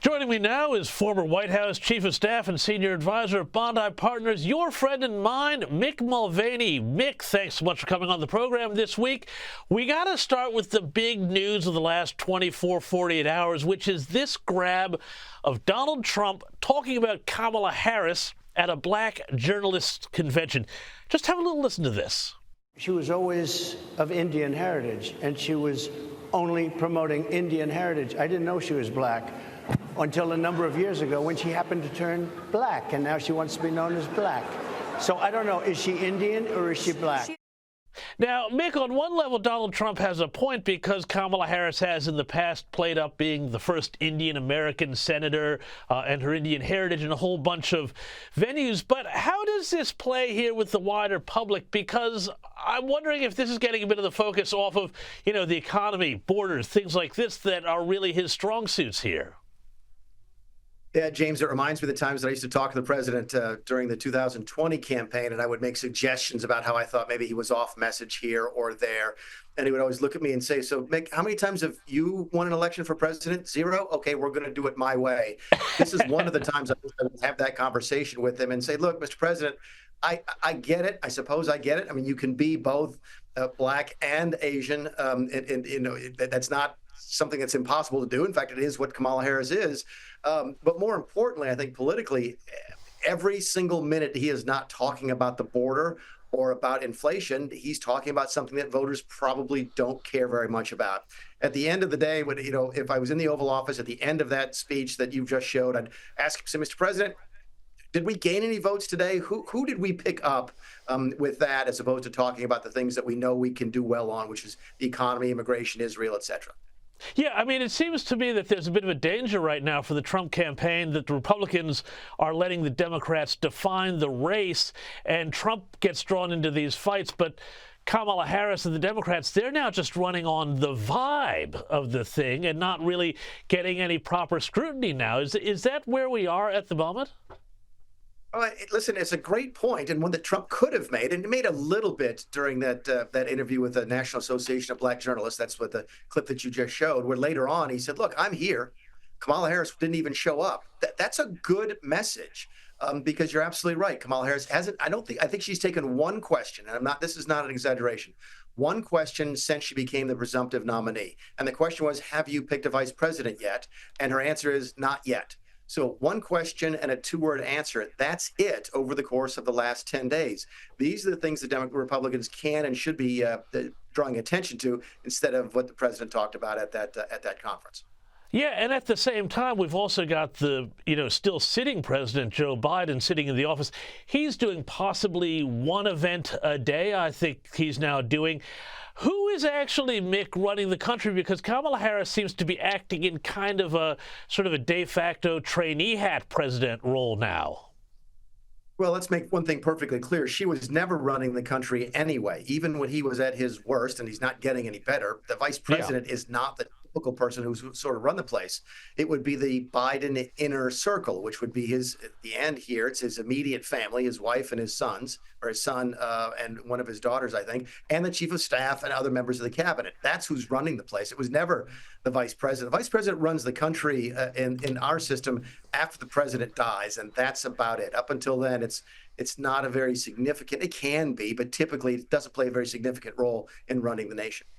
Joining me now is former White House Chief of Staff and Senior Advisor of Bondi Partners, your friend and mine, Mick Mulvaney. Mick, thanks so much for coming on the program this week. We got to start with the big news of the last 24, 48 hours, which is this grab of Donald Trump talking about Kamala Harris at a black journalists convention. Just have a little listen to this. She was always of Indian heritage, and she was only promoting Indian heritage. I didn't know she was black until a number of years ago when she happened to turn black, and now she wants to be known as black. So I don't know, is she Indian or is she black? Now, Mick, on one level, Donald Trump has a point because Kamala Harris has in the past played up being the first Indian-American senator and her Indian heritage in a whole bunch of venues. But how does this play here with the wider public? Because I'm wondering if this is getting a bit of the focus off of, the economy, borders, things like this that are really his strong suits here. Yeah, James, it reminds me of the times that I used to talk to the president during the 2020 campaign, and I would make suggestions about how I thought maybe he was off message here or there. And he would always look at me and say, so, Mick, how many times have you won an election for president? 0? Okay, we're going to do it my way. This is one of the times I would have that conversation with him and say, look, Mr. President, I get it. I suppose I get it. I mean, you can be both black and Asian. That's not something that's impossible to do. In fact, it is what Kamala Harris is. But more importantly, I think politically, every single minute he is not talking about the border or about inflation, he's talking about something that voters probably don't care very much about. At the end of the day, if I was in the Oval Office at the end of that speech that you've just showed, I'd ask him, say, Mr. President, did we gain any votes today? Who did we pick up with that, as opposed to talking about the things that we know we can do well on, which is the economy, immigration, Israel, et cetera? Yeah, I mean, it seems to me that there's a bit of a danger right now for the Trump campaign that the Republicans are letting the Democrats define the race, and Trump gets drawn into these fights. But Kamala Harris and the Democrats, they're now just running on the vibe of the thing and not really getting any proper scrutiny now. Is that where we are at the moment? Listen, it's a great point, and one that Trump could have made, and he made a little bit during that interview with the National Association of Black Journalists. That's what the clip that you just showed, where later on he said, look, I'm here. Kamala Harris didn't even show up. That's a good message, because you're absolutely right. Kamala Harris hasn't, I think she's taken one question, and this is not an exaggeration, one question since she became the presumptive nominee. And the question was, have you picked a vice president yet? And her answer is not yet. So one question and a two-word answer, that's it over the course of the last 10 days. These are the things that Republicans can and should be drawing attention to, instead of what the president talked about at that conference. Yeah, and at the same time, we've also got the, still sitting President Joe Biden sitting in the office. He's doing possibly one event a day, I think he's now doing. Who is actually, Mick, running the country? Because Kamala Harris seems to be acting in kind of a sort of a de facto trainee hat president role now. Well, let's make one thing perfectly clear. She was never running the country anyway, even when he was at his worst, and he's not getting any better. The vice president is not the typical person who's sort of run the place. It would be the Biden inner circle, which would be at the end here, it's his immediate family, his wife and his sons, or his son and one of his daughters, I think, and the chief of staff and other members of the cabinet. That's who's running the place. It was never the vice president. The vice president runs the country in our system after the president dies, and that's about it. Up until then, it's not a very significant, it can be, but typically it doesn't play a very significant role in running the nation.